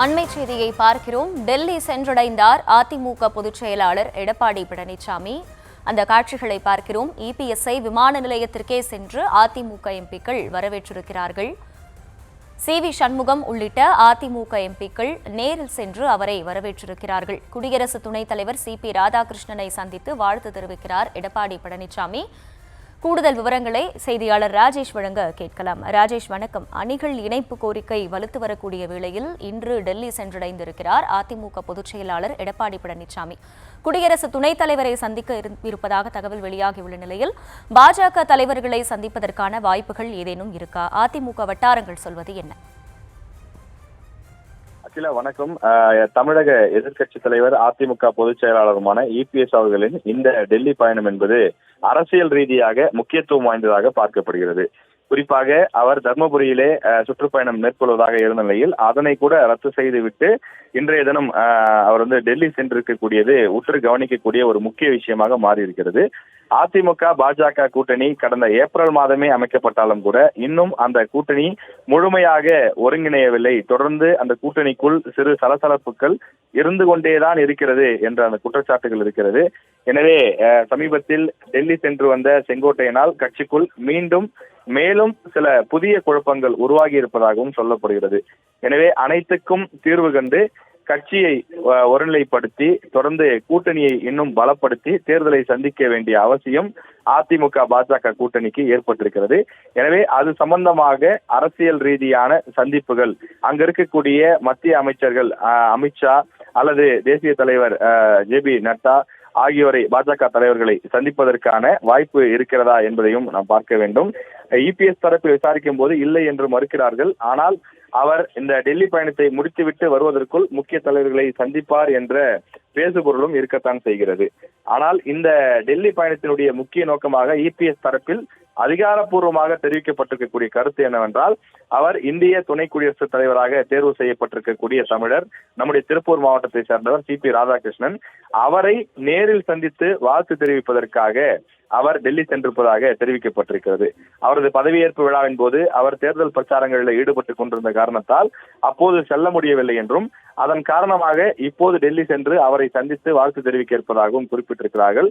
அண்மை செய்தியை பார்க்கிறோம். டெல்லி சென்றடைந்தார் அதிமுக பொதுச் செயலாளர் எடப்பாடி பழனிசாமி. அந்த காட்சிகளை பார்க்கிறோம். இபிஎஸ்ஐ விமான நிலையத்திற்கே சென்று அதிமுக எம்பிக்கள் வரவேற்றிருக்கிறார்கள். சி.வி. சண்முகம் உள்ளிட்ட அதிமுக எம்பிக்கள் நேரில் சென்று அவரை வரவேற்றிருக்கிறார்கள். குடியரசு துணைத் தலைவர் சி.பி. ராதாகிருஷ்ணனை சந்தித்து வாழ்த்து தெரிவிக்கிறார் எடப்பாடி பழனிசாமி. கூடுதல் விவரங்களை செய்தியாளர் ராஜேஷ் வழங்க கேட்கலாம். ராஜேஷ், வணக்கம். அணிகள் இணைப்பு கோரிக்கை வலுத்து வரக்கூடிய வேளையில் இன்று டெல்லி சென்றடைந்திருக்கிறார் அதிமுக பொதுச் செயலாளர் எடப்பாடி பழனிசாமி. குடியரசு துணைத் தலைவரை சந்திக்க இருப்பதாக தகவல் வெளியாகியுள்ள நிலையில் பாஜக தலைவர்களை சந்திப்பதற்கான வாய்ப்புகள் ஏதேனும் இருக்கா? அதிமுக வட்டாரங்கள் சொல்வது என்ன? அகில வணக்கம். தமிழக எதிர்க்கட்சி தலைவர் அதிமுக பொதுச் செயலாளருமான இபிஎஸ் அவர்களின் இந்த டெல்லி பயணம் என்பது அரசியல் ரீதியாக முக்கியத்துவம் வாய்ந்ததாக பார்க்கப்படுகிறது. குறிப்பாக அவர் தர்மபுரியிலே சுற்றுப்பயணம் மேற்கொள்வதாக இருந்த நிலையில் அதனை கூட ரத்து செய்துவிட்டு இன்றைய தினம் அவர் டெல்லி சென்றிருக்கக்கூடியது உற்று கவனிக்கக்கூடிய ஒரு முக்கிய விஷயமாக மாறி இருக்கிறது. அதிமுக பாஜக கூட்டணி கடந்த ஏப்ரல் மாதமே அமைக்கப்பட்டாலும் கூட இன்னும் அந்த கூட்டணி முழுமையாக ஒருங்கிணையவில்லை. தொடர்ந்து அந்த கூட்டணிக்குள் சிறு சலசலப்புகள் இருந்து கொண்டேதான் இருக்கிறது என்ற அந்த குற்றச்சாட்டுகள் இருக்கிறது. எனவே சமீபத்தில் டெல்லி சென்று வந்த செங்கோட்டையனால் கட்சிக்குள் மீண்டும் மேலும் சில புதிய குழப்பங்கள் உருவாகி இருப்பதாகவும் சொல்லப்படுகிறது. எனவே அனைத்துக்கும் தீர்வு கண்டு கட்சியை ஒருநிலைப்படுத்தி தொடர்ந்து கூட்டணியை இன்னும் பலப்படுத்தி தேர்தலை சந்திக்க வேண்டிய அவசியம் அதிமுக பாஜக கூட்டணிக்கு ஏற்பட்டிருக்கிறது. எனவே அது சம்பந்தமாக அரசியல் ரீதியான சந்திப்புகள் அங்க இருக்கக்கூடிய மத்திய அமைச்சர்கள் அமித்ஷா அல்லது தேசிய தலைவர் ஜே.பி. நட்டா ஆகியோரை பாஜக தலைவர்களை சந்திப்பதற்கான வாய்ப்பு இருக்கிறதா என்பதையும் நாம் பார்க்க வேண்டும். இபிஎஸ் தரப்பில் விசாரிக்கும் போது இல்லை என்று மறுக்கிறார்கள். ஆனால் அவர் இந்த டெல்லி பயணத்தை முடித்துவிட்டு வருவதற்குள் முக்கிய தலைவர்களை சந்திப்பார் என்ற பேசுபொருளும் இருக்கத்தான் செய்கிறது. ஆனால் இந்த டெல்லி பயணத்தினுடைய முக்கிய நோக்கமாக இபிஎஸ் தரப்பில் அதிகாரப்பூர்வமாக தெரிவிக்கப்பட்டிருக்கக்கூடிய கருத்து என்னவென்றால், அவர் இந்திய துணை குடியரசுத் தலைவராக தேர்வு செய்யப்பட்டிருக்கக்கூடிய தமிழர், நம்முடைய திருப்பூர் மாவட்டத்தை சேர்ந்தவர் சி.பி. ராதாகிருஷ்ணன், அவரை நேரில் சந்தித்து வாழ்த்து தெரிவிப்பதற்காக அவர் டெல்லி சென்றிருப்பதாக தெரிவிக்கப்பட்டிருக்கிறது. அவரது பதவியேற்பு விழாவின் போது அவர் தேர்தல் பிரச்சாரங்களில் ஈடுபட்டுக் கொண்டிருந்த காரணத்தால் அப்போது செல்ல முடியவில்லை என்றும் அதன் காரணமாக இப்போது டெல்லி சென்று அவரை சந்தித்து வாழ்த்து தெரிவிக்க இருப்பதாகவும் குறிப்பிட்டிருக்கிறார்கள்.